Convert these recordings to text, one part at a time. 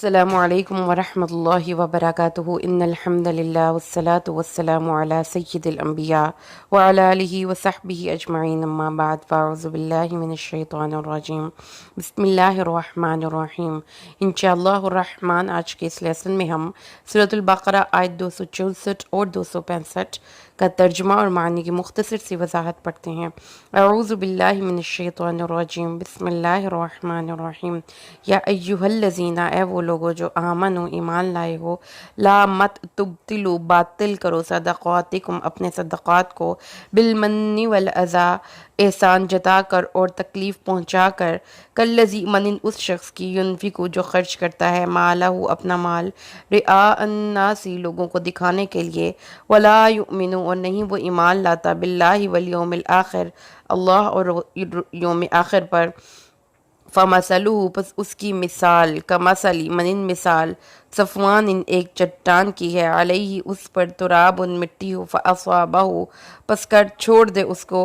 अस्सलामु अलैकुम वरहमतुल्लाहि वबरकातुहू इन्नल हम्दुलिल्लाह वस्सलातु वस्सलामु अला सय्यिदिल अंबिया व अला आलिहि व सहबिहि अजमईन अम्मा बाद फ़अऊज़ु बिल्लाहि मिनश शैतानिर रजीम बिस्मिल्लाहिर रहमानिर रहीम। इंशाअल्लाहुर रहमान आज के इस लेसन में हम सूरतुल बक़रा आयत 264 और 265 का तर्जुमा और मानी की मुख्तसर सी वजाहत पढ़ते हैं। अऊज़ु बिल्लाहि मिनश शैतानिर रजीम बिस्मिल्लाहिर रहमानिर रहीम। या अय्युहल्लज़ीना, ए वो लोगो जो आमनो ईमान लाए हो, ला मत तुब्तिलु बातिल करो सदक़ातिकुम अपने सदक़ात को, बिलमन्नि वल अज़ा एहसान जता कर और तकलीफ़ पहुँचा कर, कल्लज़ी मनिन उस शख्स की, युनफ़िकु जो खर्च करता है, मालहु अपना माल, रिआ अन्नासी लोगों को दिखाने के लिए, वला युमिनु और नहीं वो ईमान लाता, बिल्लाहि वल यौमिल आखिर अल्लाह और यौम आखिर पर, फ़मसलुहु बस उसकी मिसाल, कमसली मनिन मिसाल, सफ़वान इन एक चट्टान की है, अलैहि उस पर तुराबुन मिट्टी हो, फ़अस्वाबहु पस कर छोड़ दे उसको,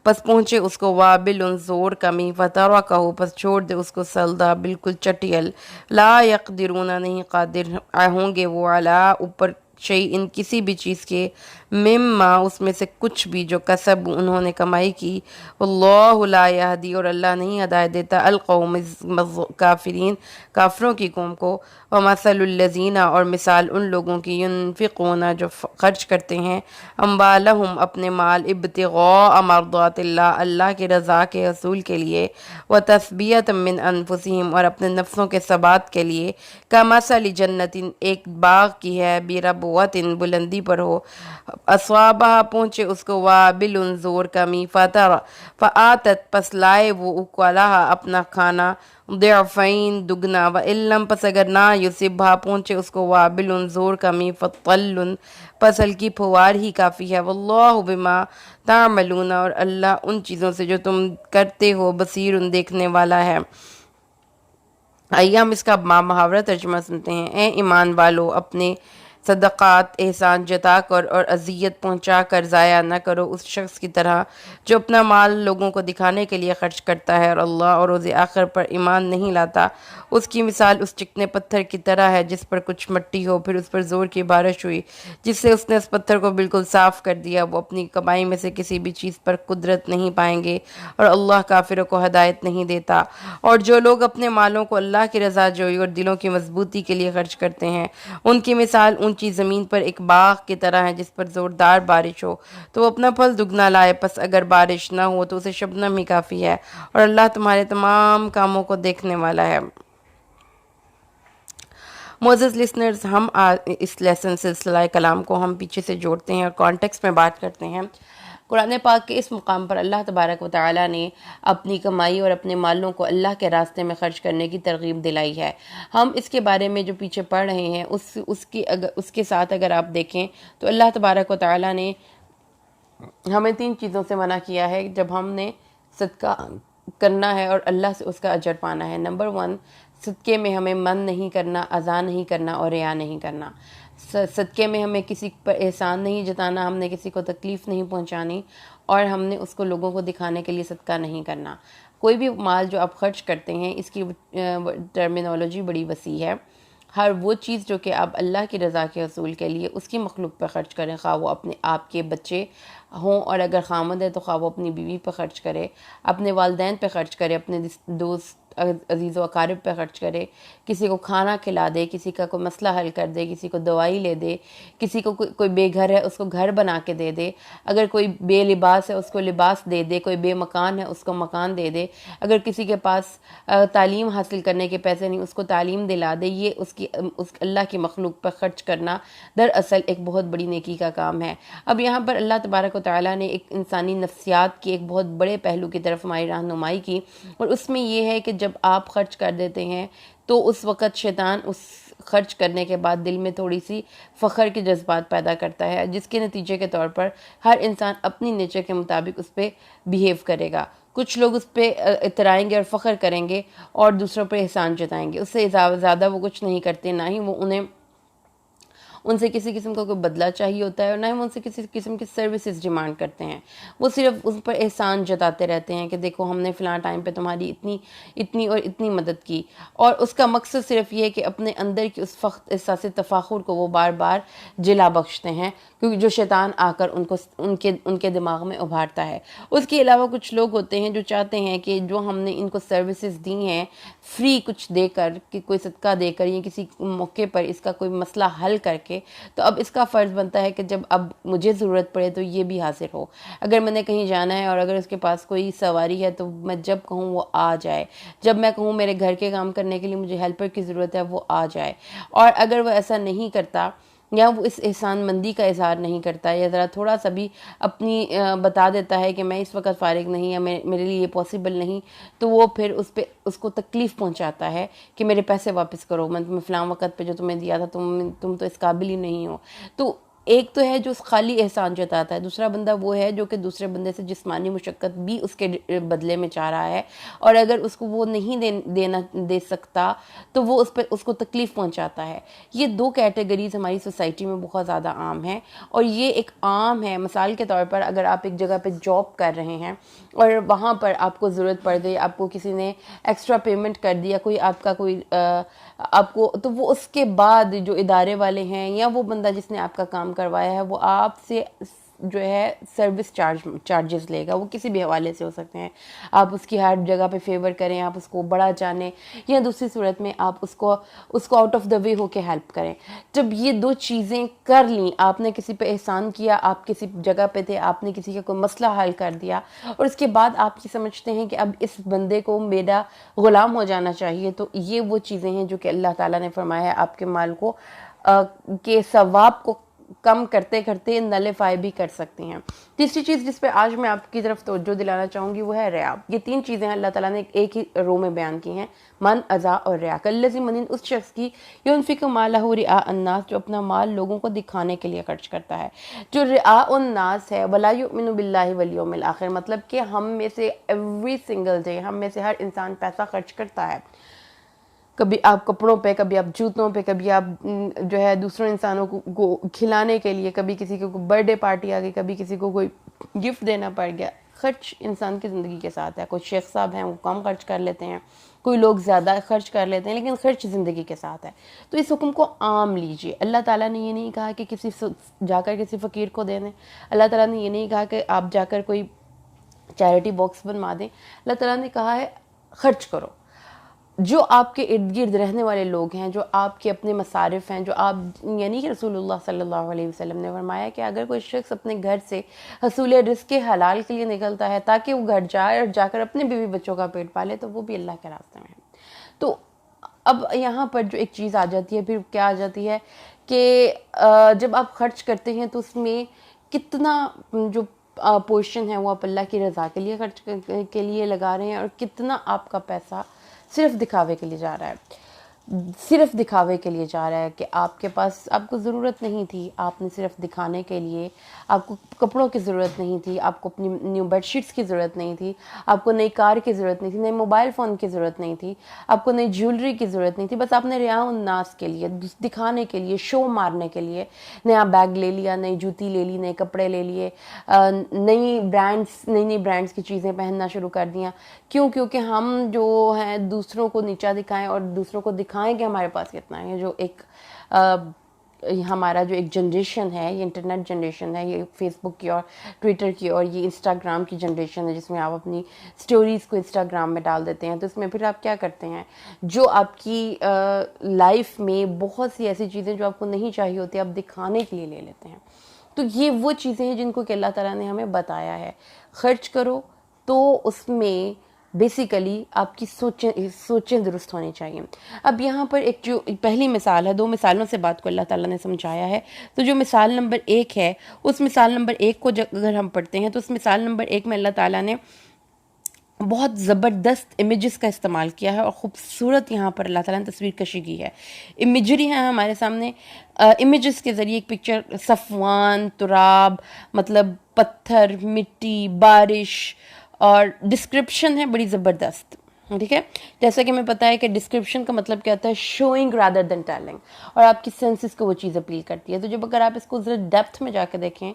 पस पहुँचे उसको, वाबिलुन ज़ोर कमी, फ़तरकहु पस छोड़ दे उसको, सल्दा बिल्कुल चटियल, ला यक़दिरूना नहीं कादिर होंगे वो, अला ऊपर शई इन किसी भी चीज़ के, मिम्मा उसमें से कुछ भी जो कसब उन्होंने कमाई की, वल्लाहु ला यहदी और अल्लाह नहीं हिदायत देता, अल-कौम काफिरीन काफरों की कौम को, व मसलुल्लज़ीना और मिसाल उन लोगों की, युनफ़िक़ूना जो खर्च करते हैं, अम्वालहुम अपने माल, इब्तिग़ाअ मर्ज़ातिल्लाह अल्लाह की रज़ा के हसूल के लिए, व तस्बियत मिन अनफुसिहिम और अपने नफ्सों के सबात के लिए, कमसली जन्नतिन एक बाग की है, बिरबुवतिन बुलंदी पर हो, अस्वाबहा पहुँचे उसको, वाबिलुन ज़ोर कमी, फ़आतत पस लाए वो उकलाहा अपना खाना, ज़िअफ़ैन दुगना, व इल्लम पस अगर ना युसिबहा पहुँचे उसको, वाबिलुन ज़ोर कमी, फ़तल्लुन पस हल्की फुवार ही काफ़ी है, वल्लाहु बिमा तामलून और अल्लाह उन चीज़ों से जो तुम करते हो, बसीरुन देखने वाला है। आइए हम इसका मुहावरा तर्जुमा सुनते हैं। ए ईमान वालो, अपने सदक़ात एहसान जता कर और अज़ियत पहुँचा कर ज़ाया न करो उस शख्स की तरह जो अपना माल लोगों को दिखाने के लिए खर्च करता है और अल्लाह और रोज़े आखिर पर ईमान नहीं लाता। उसकी मिसाल उस चिकने पत्थर की तरह है जिस पर कुछ मिट्टी हो, फिर उस पर ज़ोर की बारिश हुई जिससे उसने उस पत्थर को बिल्कुल साफ़ कर दिया। वो अपनी कमाई में से किसी भी चीज़ पर कुदरत नहीं पाएंगे और अल्लाह काफिरों को हिदायत नहीं देता। और जो लोग अपने मालों को अल्लाह की रज़ा जोई और दिलों की मजबूती के लिए खर्च करते हैं, उनकी मिसाल ऊंची ज़मीन पर एक बाग की तरह है जिस पर ज़ोरदार बारिश हो तो वो अपना फल दुगना लाए, पस अगर बारिश ना हो तो उसे शबनम ही काफ़ी है और अल्लाह तुम्हारे तमाम कामों को देखने वाला है। मोअज़्ज़िज़ लिसनर्स, हम इस लेसन सिलसिला कलाम को हम पीछे से जोड़ते हैं और कॉन्टेक्स्ट में बात करते हैं। कुरान पाक के इस मुकाम पर अल्लाह तबारक व तआला ने अपनी कमाई और अपने मालों को अल्लाह के रास्ते में ख़र्च करने की तरगीब दिलाई है। हम इसके बारे में जो पीछे पढ़ रहे हैं उसके साथ अगर आप देखें तो अल्लाह तबारक व तआला ने हमें 3 चीज़ों से मना किया है जब हमने सदका करना है और अल्लाह से उसका अजर पाना है। नंबर 1, सदक़े में हमें मन नहीं करना, अज़ा नहीं करना और रिया नहीं करना। सदक़े में हमें किसी पर एहसान नहीं जताना, हमने किसी को तकलीफ़ नहीं पहुंचानी और हमने उसको लोगों को दिखाने के लिए सदका नहीं करना। कोई भी माल जो आप खर्च करते हैं इसकी टर्मिनोलॉजी बड़ी वसी है। हर वो चीज़ जो कि आप अल्लाह की रज़ा के हसूल के लिए उसकी मखलूक पर ख़र्च करें, खा वो अपने आपके बच्चे हों और अगर ख़ामद है तो खा वो अपनी बीवी पर ख़र्च करे, अपने वालदैन पे ख़र्च करे, अपने दोस्त अजीज़ व अकारिब पे ख़र्च करे, किसी को खाना खिला दे, किसी का कोई मसला हल कर दे, किसी को दवाई ले दे, किसी को कोई बेघर है उसको घर बना के दे दे, अगर कोई बेलिबास है उसको लिबास दे दे, कोई बेमकान है उसको मकान दे दे, अगर किसी के पास तालीम हासिल करने के पैसे नहीं उसको तालीम दिला दे। ये उस अल्लाह की मखलूक पर ख़र्च करना दरअसल एक बहुत बड़ी नेकी का काम है। अब यहाँ पर अल्लाह तबारक व तआला ने एक इंसानी नफ्सियात की एक बहुत बड़े पहलू की तरफ हमारी रहनुमाई की और उसमें ये है कि जब आप खर्च कर देते हैं तो उस वक़्त शैतान उस खर्च करने के बाद दिल में थोड़ी सी फ़ख्र के जज्बात पैदा करता है जिसके नतीजे के तौर पर हर इंसान अपनी नेचर के मुताबिक उस पर बिहेव करेगा। कुछ लोग उस पर इतराएंगे और फ़ख्र करेंगे और दूसरों पर एहसान जताएंगे, उससे ज़्यादा वो कुछ नहीं करते, ना ही वो उनसे किसी किस्म का कोई बदला चाहिए होता है और ना ही हम उनसे किसी किस्म की सर्विसेज डिमांड करते हैं। वो सिर्फ उस पर एहसान जताते रहते हैं कि देखो हमने फ़लाँ टाइम पे तुम्हारी इतनी इतनी और इतनी मदद की, और उसका मकसद सिर्फ ये है कि अपने अंदर की उस फख्र एहसास तफाखुर को वो बार बार जिला बख्शते हैं, क्योंकि जो शैतान आकर उनको उनके उनके दिमाग में उभारता है। उसके अलावा कुछ लोग होते हैं जो चाहते हैं कि जो हमने इनको सर्विसेज दी हैं फ्री कुछ देकर, कि कोई सदका देकर या किसी मौके पर इसका कोई मसला हल करके, तो अब इसका फ़र्ज़ बनता है कि जब अब मुझे ज़रूरत पड़े तो ये भी हासिल हो। अगर मैंने कहीं जाना है और अगर उसके पास कोई सवारी है तो मैं जब कहूँ वो आ जाए, जब मैं कहूँ मेरे घर के काम करने के लिए मुझे हेल्पर की ज़रूरत है वो आ जाए। और अगर वो ऐसा नहीं करता या वो इस एहसान मंदी का इज़हार नहीं करता या ज़रा थोड़ा सा भी अपनी बता देता है कि मैं इस वक्त फ़ारिग नहीं या मेरे लिए ये पॉसिबल नहीं, तो वो फिर उसको तकलीफ़ पहुंचाता है कि मेरे पैसे वापस करो, मैं तुम्हें फ़लाँ वक़्त पे जो तुम्हें दिया था तुम तो इस काबिल ही नहीं हो। तो एक तो है जो खाली एहसान जताता है, दूसरा बंदा वो है जो कि दूसरे बंदे से जिस्मानी मुशक्क़त भी उसके बदले में चाह रहा है, और अगर उसको वो नहीं दे सकता तो वो उसको तकलीफ़ पहुंचाता है। ये दो कैटेगरीज हमारी सोसाइटी में बहुत ज़्यादा आम है, और ये एक आम है। मिसाल के तौर पर अगर आप एक जगह पे जॉब कर रहे हैं और वहाँ पर आपको ज़रूरत पड़ गई, आपको किसी ने एक्स्ट्रा पेमेंट कर दिया, कोई आपका कोई आपको, तो वो उसके बाद जो इदारे वाले हैं या वो बंदा जिसने आपका काम करवाया है वो आपसे जो है सर्विस चार्जेस लेगा। वो किसी भी हवाले से हो सकते हैं, आप उसकी हर जगह पे फेवर करें, आप उसको बड़ा जाने, या दूसरी सूरत में आप उसको आउट ऑफ द वे होके हेल्प करें। जब ये दो चीज़ें कर ली, आपने किसी पे एहसान किया, आप किसी जगह पे थे, आपने किसी का कोई मसला हल कर दिया, और उसके बाद आप ये समझते हैं कि अब इस बंदे को मेरा ग़ुलाम हो जाना चाहिए, तो ये वो चीज़ें हैं जो कि अल्लाह ताला ने फरमाया है आपके माल को के सवाब को कम करते करते नलिफाई भी कर सकती हैं। तीसरी चीज़ जिस पे आज मैं आपकी तरफ तवज्जो दिलाना चाहूँगी वो है रिया। ये तीन चीज़ें अल्लाह ताला ने एक ही रो में बयान की हैं, मन, अज़ा और रिया। कल्लज़ी मनिन, उस शख्स की युनफ़िक़ु मालहु रिआ अन्नास, जो अपना माल लोगों को दिखाने के लिए खर्च करता है। जो रिआ उन्नास है, वला युमिनु बिल्लाहि वल यौमिल आखिर, मतलब कि हम में से एवरी सिंगल डे, हम में से हर इंसान पैसा खर्च करता है। कभी आप कपड़ों पे, कभी आप जूतों पे, कभी आप जो है दूसरों इंसानों को खिलाने के लिए, कभी किसी को बर्थडे पार्टी आ गई, कभी किसी को कोई गिफ्ट देना पड़ गया। खर्च इंसान की ज़िंदगी के साथ है। कुछ शेख साहब हैं वो कम खर्च कर लेते हैं, कोई लोग ज़्यादा खर्च कर लेते हैं, लेकिन खर्च ज़िंदगी के साथ है। तो इस हुक्म को आम लीजिए। अल्लाह ताला ने ये नहीं कहा कि किसी जाकर किसी फ़कीर को दे दें। अल्लाह ताला ने ये नहीं कहा कि आप जाकर कोई चैरिटी बॉक्स बनवा दें। अल्लाह ताला ने कहा है खर्च करो। जो आपके इर्द गिर्द रहने वाले लोग हैं, जो आपके अपने मसारिफ हैं, जो आप, यानी कि रसूलुल्लाह सल्लल्लाहु अलैहि वसल्लम ने फरमाया कि अगर कोई शख्स अपने घर से हसूल रिज़्क़ के हलाल के लिए निकलता है ताकि वो घर जाए और जाकर अपने बीवी बच्चों का पेट पाले, तो वो भी अल्लाह के रास्ते में है। तो अब यहाँ पर जो एक चीज़ आ जाती है, फिर क्या आ जाती है कि जब आप खर्च करते हैं तो उसमें कितना जो पोर्शन है वो आप अल्लाह की रज़ा के लिए खर्च के लिए लगा रहे हैं, और कितना आपका पैसा सिर्फ दिखावे के लिए जा रहा है। सिर्फ दिखावे के लिए जा रहा है कि आपके पास, आपको ज़रूरत नहीं थी, आपने सिर्फ दिखाने के लिए, आपको कपड़ों की ज़रूरत नहीं थी, आपको अपनी न्यू बेडशीट्स की ज़रूरत नहीं थी, आपको नई कार की ज़रूरत नहीं थी, नए मोबाइल फ़ोन की ज़रूरत नहीं थी, आपको नई ज्वेलरी की ज़रूरत नहीं थी, बस आपने रियाउन नास के लिए, दिखाने के लिए, शो मारने के लिए नया बैग ले लिया, नई जूती ले ली, नए कपड़े ले लिए, नई नई ब्रांड्स की चीज़ें पहनना शुरू कर दिया। क्यों? क्योंकि हम जो हैं दूसरों को नीचा दिखाएं और दूसरों को दिखाएं कि हमारे पास कितना है। जो एक हमारा जो एक जनरेशन है, ये इंटरनेट जनरेशन है, ये फेसबुक की और ट्विटर की और ये इंस्टाग्राम की जनरेशन है, जिसमें आप अपनी स्टोरीज़ को इंस्टाग्राम में डाल देते हैं। तो इसमें फिर आप क्या करते हैं, जो आपकी लाइफ में बहुत सी ऐसी चीज़ें जो आपको नहीं चाहिए होती, आप दिखाने के लिए ले लेते हैं। तो ये वो चीज़ें हैं जिनको कि अल्लाह ताला ने हमें बताया है खर्च करो, तो उसमें बेसिकली आपकी सोचें दुरुस्त होनी चाहिए। अब यहाँ पर एक जो पहली मिसाल है, दो मिसालों से बात को अल्लाह ताला ने समझाया है। तो जो मिसाल नंबर 1 है, उस मिसाल नंबर 1 को अगर हम पढ़ते हैं तो उस मिसाल नंबर 1 में अल्लाह ताला ने बहुत ज़बरदस्त इमेजेस का इस्तेमाल किया है और ख़ूबसूरत यहाँ पर अल्लाह ताला ने तस्वीर कशी की है। इमेजरी है हमारे सामने, इमेजेस के ज़रिए एक पिक्चर, सफ़वान, तुराब, मतलब पत्थर, मिट्टी, बारिश, और डिस्क्रिप्शन है बड़ी ज़बरदस्त। ठीक है। जैसा कि हमें पता है कि डिस्क्रिप्शन का मतलब क्या होता है, शोइंग रादर देन टेलिंग, और आपकी सेंसेस को वो चीज़ अपील करती है। तो जब अगर आप इसको ज़रा डेप्थ में जाकर देखें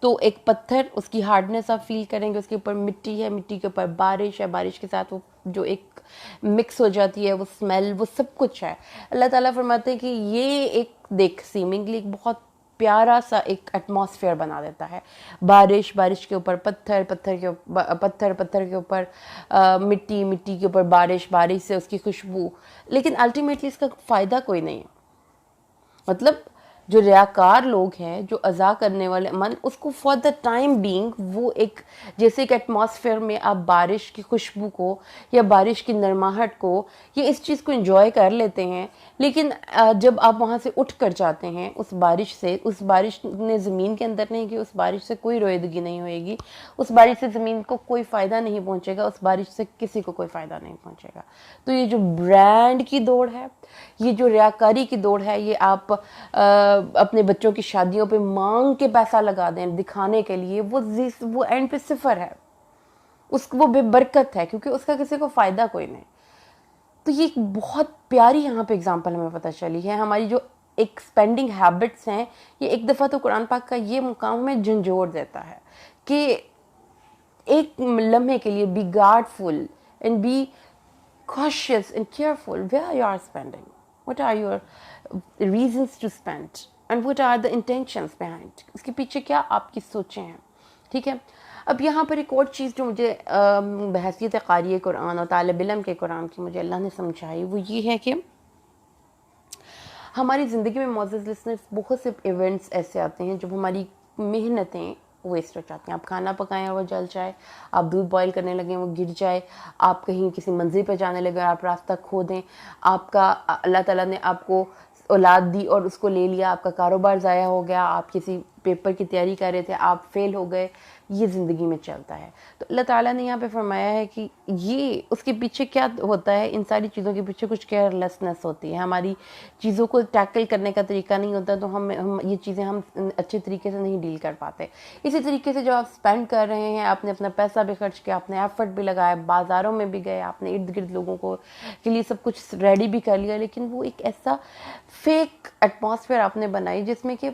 तो एक पत्थर, उसकी हार्डनेस आप फील करेंगे, उसके ऊपर मिट्टी है, मिट्टी के ऊपर बारिश है, बारिश के साथ वो जो एक मिक्स हो जाती है वो स्मेल, वो सब कुछ है। अल्लाह ताला फरमाते हैं कि ये एक देख सीमिंगली एक बहुत प्यारा सा एक एटमॉस्फेयर बना देता है। बारिश, बारिश के ऊपर पत्थर, पत्थर के ऊपर मिट्टी, मिट्टी के ऊपर बारिश, बारिश से उसकी खुशबू, लेकिन अल्टीमेटली इसका फ़ायदा कोई नहीं है। मतलब जो रियाकार लोग हैं, जो अज़ा करने वाले मन, उसको फॉर द टाइम बीइंग वो एक जैसे एक एटमॉस्फेयर में आप बारिश की खुशबू को या बारिश की नरमाहट को या इस चीज़ को एंजॉय कर लेते हैं, लेकिन जब आप वहाँ से उठ कर जाते हैं उस बारिश से, उस बारिश ने ज़मीन के अंदर नहीं कि उस बारिश से कोई रोईदगी नहीं होएगी, उस बारिश से ज़मीन को कोई फ़ायदा नहीं पहुँचेगा, उस बारिश से किसी को कोई फ़ायदा नहीं पहुँचेगा। तो ये जो ब्रांड की दौड़ है, ये जो रियाकारी की दौड़ है, ये आप अपने बच्चों की शादियों पे मांग के पैसा लगा दें दिखाने के लिए, वो एंड पे सिफर है, उसको वो बेबरकत है, क्योंकि उसका किसी को फ़ायदा कोई नहीं। तो ये एक बहुत प्यारी यहाँ पे एग्जांपल हमें पता चली है। हमारी जो एक स्पेंडिंग हैबिट्स हैं, ये एक दफ़ा तो कुरान पाक का ये मुकाम में झंझोड़ देता है कि एक लम्हे के लिए be guardful and be cautious and careful where you are spending, what are your reasons to spend and what are the intentions behind, उसके पीछे क्या आपकी सोचें हैं। ठीक है। अब यहाँ पर एक और चीज़ जो मुझे बहैसियत क़ारी कुरान और तालिब इल्म के कुरान की मुझे अल्लाह ने समझाई, वो ये है कि हमारी ज़िंदगी में मौजूद लिसनर्स बहुत से इवेंट्स ऐसे आते हैं जब हमारी मेहनतें वेस्ट हो जाती हैं। आप खाना पकाएं और वो जल जाए, आप दूध बॉईल करने लगें वो गिर जाए, आप कहीं किसी मंजिल पर जाने लगे आप रास्ता खो दें, आपका अल्लाह ताला ने आपको औलाद दी और उसको ले लिया, आपका कारोबार ज़ाया हो गया, आप किसी पेपर की तैयारी कर रहे थे, आप फेल हो गए, ये ज़िंदगी में चलता है। तो अल्लाह ताला ने यहाँ पे फरमाया है कि ये उसके पीछे क्या होता है, इन सारी चीज़ों के पीछे कुछ केयरलेसनेस होती है, हमारी चीज़ों को टैकल करने का तरीका नहीं होता, तो हम ये चीज़ें हम अच्छे तरीके से नहीं डील कर पाते। इसी तरीके से जब आप स्पेंड कर रहे हैं, आपने अपना पैसा भी खर्च किया, आपने एफर्ट भी लगाया, बाज़ारों में भी गए, आपने इर्द गिर्द लोगों को के लिए सब कुछ रेडी भी कर लिया, लेकिन वो एक ऐसा फेक एटमॉस्फेयर आपने बनाई जिसमें कि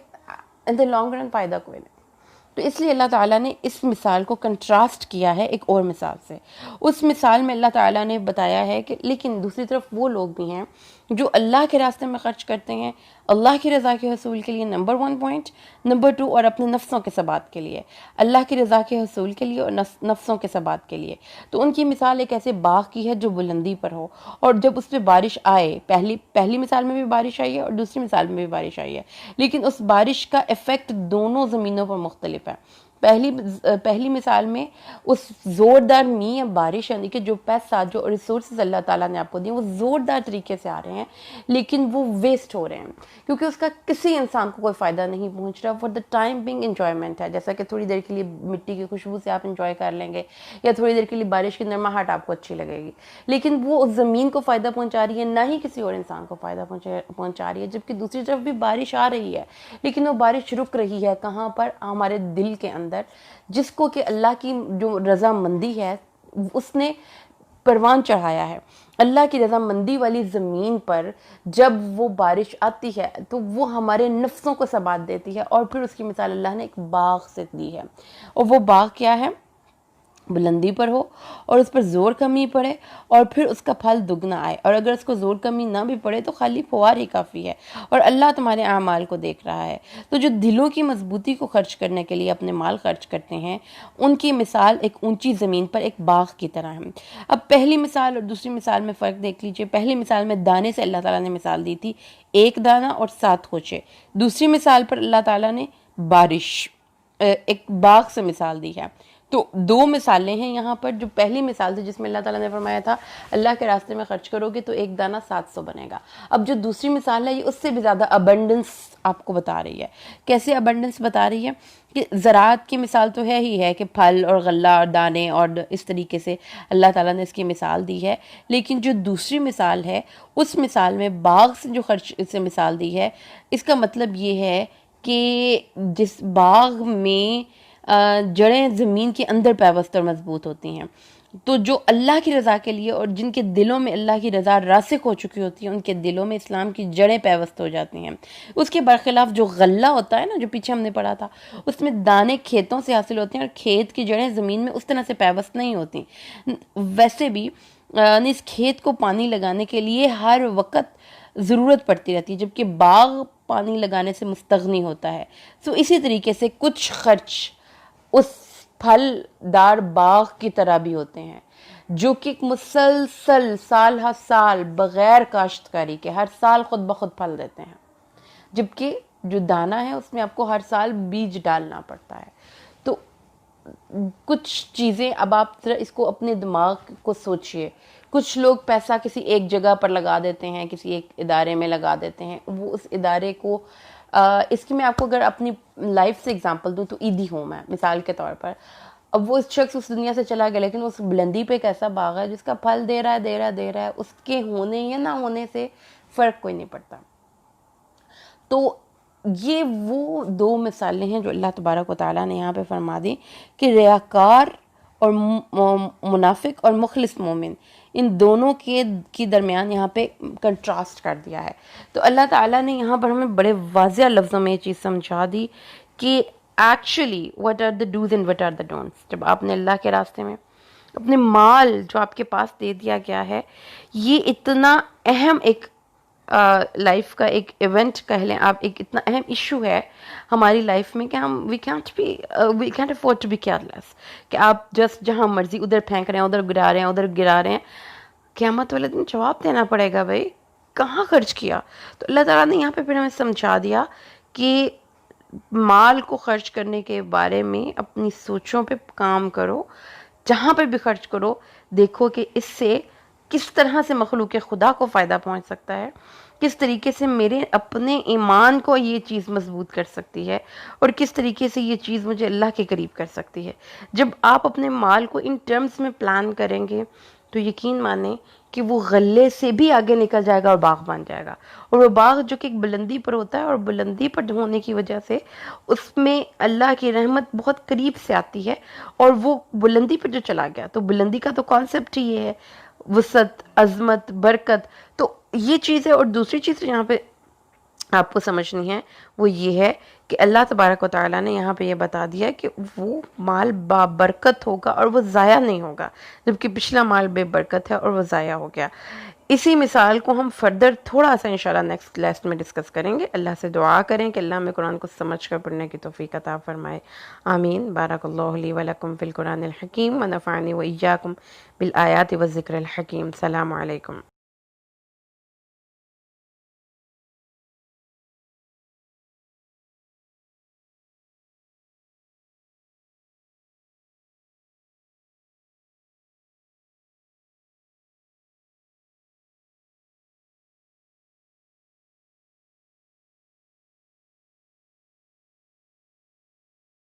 इन द लॉन्ग रन फ़ायदा कोई नहीं। तो इसलिए अल्लाह ताला ने इस मिसाल को कंट्रास्ट किया है एक और मिसाल से। उस मिसाल में अल्लाह ताला ने बताया है कि लेकिन दूसरी तरफ वो लोग भी हैं जो अल्लाह के रास्ते में खर्च करते हैं, अल्लाह की रज़ा के हसूल के लिए, नंबर 1 पॉइंट, नंबर 2 और अपने नफ्सों के सबात के लिए, अल्लाह की रज़ा के हसूल के लिए और नफ्सों के सबात के लिए। तो उनकी मिसाल एक ऐसे बाग की है जो बुलंदी पर हो, और जब उस पर बारिश आए, पहली मिसाल में भी बारिश आई है और दूसरी मिसाल में भी बारिश आई है, लेकिन उस बारिश का इफ़ेक्ट दोनों ज़मीनों पर मुख्तलिफ है। पहली मिसाल में उस ज़ोरदार मींह या बारिश, यानी कि जो पैसा, जो रिसोर्सेज अल्लाह ताला ने आपको दिए वो ज़ोरदार तरीके से आ रहे हैं, लेकिन वो वेस्ट हो रहे हैं क्योंकि उसका किसी इंसान को कोई फ़ायदा नहीं पहुंच रहा। For the time being enjoyment है, जैसा कि थोड़ी देर के लिए मिट्टी की खुशबू से आप इंजॉय कर लेंगे या थोड़ी देर के लिए बारिश की नरमाहट आपको अच्छी लगेगी, लेकिन वो उस ज़मीन को फ़ायदा पहुँचा रही है, ना ही किसी और इंसान को फ़ायदा पहुँचा रही है। जबकि दूसरी तरफ भी बारिश आ रही है, लेकिन वो बारिश रुक रही है कहाँ पर, हमारे दिल के अंदर, जिसको कि अल्लाह की जो रज़ामंदी है उसने परवान चढ़ाया है। अल्लाह की रज़ामंदी वाली ज़मीन पर जब वो बारिश आती है तो वो हमारे नफ्सों को सबात देती है। और फिर उसकी मिसाल अल्लाह ने एक बाग से दी है, और वो बाग क्या है, बुलंदी पर हो और उस पर ज़ोर कमी पड़े और फिर उसका फल दुगना आए, और अगर उसको ज़ोर कमी ना भी पड़े तो खाली फुहार ही काफ़ी है, और अल्लाह तुम्हारे आमाल को देख रहा है। तो जो दिलों की मजबूती को खर्च करने के लिए अपने माल खर्च करते हैं, उनकी मिसाल एक ऊंची ज़मीन पर एक बाग की तरह है। अब पहली मिसाल और दूसरी मिसाल में फ़र्क देख लीजिए। पहली मिसाल में दाने से अल्लाह ताला ने मिसाल दी थी, एक दाना और 7 खोचे। दूसरी मिसाल पर अल्लाह ताला ने बारिश, एक बाग से मिसाल दी है। तो 2 मिसालें हैं यहाँ पर। जो पहली मिसाल थी जिसमें अल्लाह ताला ने फरमाया था अल्लाह के रास्ते में खर्च करोगे तो एक दाना 700 बनेगा। अब जो दूसरी मिसाल है ये उससे भी ज़्यादा अबंडेंस आपको बता रही है। कैसे अबंडेंस बता रही है कि ज़राअत की मिसाल तो है ही है कि फल और गल्ला और दाने और इस तरीके से अल्लाह ताला ने इसकी मिसाल दी है, लेकिन जो दूसरी मिसाल है उस मिसाल में बाग से जो खर्च से मिसाल दी है, इसका मतलब ये है कि जिस बाग में जड़ें ज़मीन के अंदर पैवस्त और मजबूत होती हैं, तो जो अल्लाह की रज़ा के लिए और जिनके दिलों में अल्लाह की रज़ा रासिक हो चुकी होती है, उनके दिलों में इस्लाम की जड़ें पैवस्त हो जाती हैं। उसके बरखिलाफ जो गल्ला होता है ना, जो पीछे हमने पढ़ा था, उसमें दाने खेतों से हासिल होते हैं और खेत की जड़ें ज़मीन में उस तरह से पैवस्त नहीं होती। वैसे भी इस खेत को पानी लगाने के लिए हर वक्त ज़रूरत पड़ती रहती है, जबकि बाग पानी लगाने से मुस्तगनी होता है। तो इसी तरीके से कुछ खर्च उस फलदार बाग की तरह भी होते हैं, जो कि मुसलसल साल हर साल बगैर काश्तकारी के हर साल खुद ब खुद फल देते हैं, जबकि जो दाना है उसमें आपको हर साल बीज डालना पड़ता है। तो कुछ चीज़ें, अब आप जरा इसको अपने दिमाग को सोचिए। कुछ लोग पैसा किसी एक जगह पर लगा देते हैं, किसी एक इदारे में लगा देते हैं, वो उस इदारे को इसकी मैं आपको अगर अपनी लाइफ से एग्जांपल दूं तो ईदी होम है मिसाल के तौर पर। अब वो शख्स उस दुनिया से चला गया, लेकिन उस बुलंदी पे एक ऐसा बाग है जिसका फल दे रहा है दे रहा है दे रहा है, उसके होने या ना होने से फ़र्क कोई नहीं पड़ता। तो ये वो दो मिसालें हैं जो अल्लाह तबारक व तआला ने यहाँ पे फरमा दी कि रियाकार और मुनाफिक और मुखलिस मोमिन, इन दोनों के की दरमियान यहाँ पे कंट्रास्ट कर दिया है। तो अल्लाह ताला ने यहाँ पर हमें बड़े वाज़िया लफ्ज़ों में ये चीज़ समझा दी कि actually what are the dos and what are the don'ts. जब आपने अल्लाह के रास्ते में अपने माल जो आपके पास दे दिया गया है, ये इतना अहम एक लाइफ का एक इवेंट कह लें आप, एक इतना अहम इशू है हमारी लाइफ में कि हम we can't afford to be careless, कि आप जस्ट जहाँ मर्जी उधर फेंक रहे हैं, उधर गिरा रहे हैं, उधर गिरा रहे हैं। क़यामत वाले दिन जवाब देना पड़ेगा, भाई कहाँ खर्च किया। तो अल्लाह ताला ने यहाँ पे फिर हमें समझा दिया कि माल को खर्च करने के बारे में अपनी सोचों पे काम करो, जहाँ पे भी खर्च करो देखो कि इससे किस तरह से मखलूक खुदा को फ़ायदा पहुँच सकता है, किस तरीके से मेरे अपने ईमान को ये चीज़ मजबूत कर सकती है, और किस तरीके से ये चीज़ मुझे अल्लाह के करीब कर सकती है। जब आप अपने माल को इन टर्म्स में प्लान करेंगे तो यकीन माने कि वो गले से भी आगे निकल जाएगा और बाग बन जाएगा। और वो बाग जो कि एक बुलंदी पर होता है, और बुलंदी पर होने की वजह से उसमें अल्लाह की रहमत बहुत करीब से आती है, और वो बुलंदी पर जो चला गया, तो बुलंदी का तो कॉन्सेप्ट ही ये है, वसत, अज़मत, बरकत। तो ये चीज़ है। और दूसरी चीज़ यहाँ पे आपको समझनी है वो ये है कि अल्लाह तबारक व तआला ने यहाँ पे ये बता दिया कि वो माल बाबरकत होगा और वो ज़ाया नहीं होगा, जबकि पिछला माल बेबरकत है और वो ज़ाया हो गया। इसी मिसाल को हम फर्दर थोड़ा सा इंशाल्लाह नेक्स्ट क्लास में डिस्कस करेंगे। अल्लाह से दुआ करें कि अल्लाह हमें कुरान को समझ कर पढ़ने की तौफीक अता फरमाए। आमीन। बारकल्लाहु ली व लकुम फ़िल कुरानिल हकीम व नफ़अनी व इय्याकुम बिल आयाति व ज़िक्रिल हकीम। सलाम अलैकुम।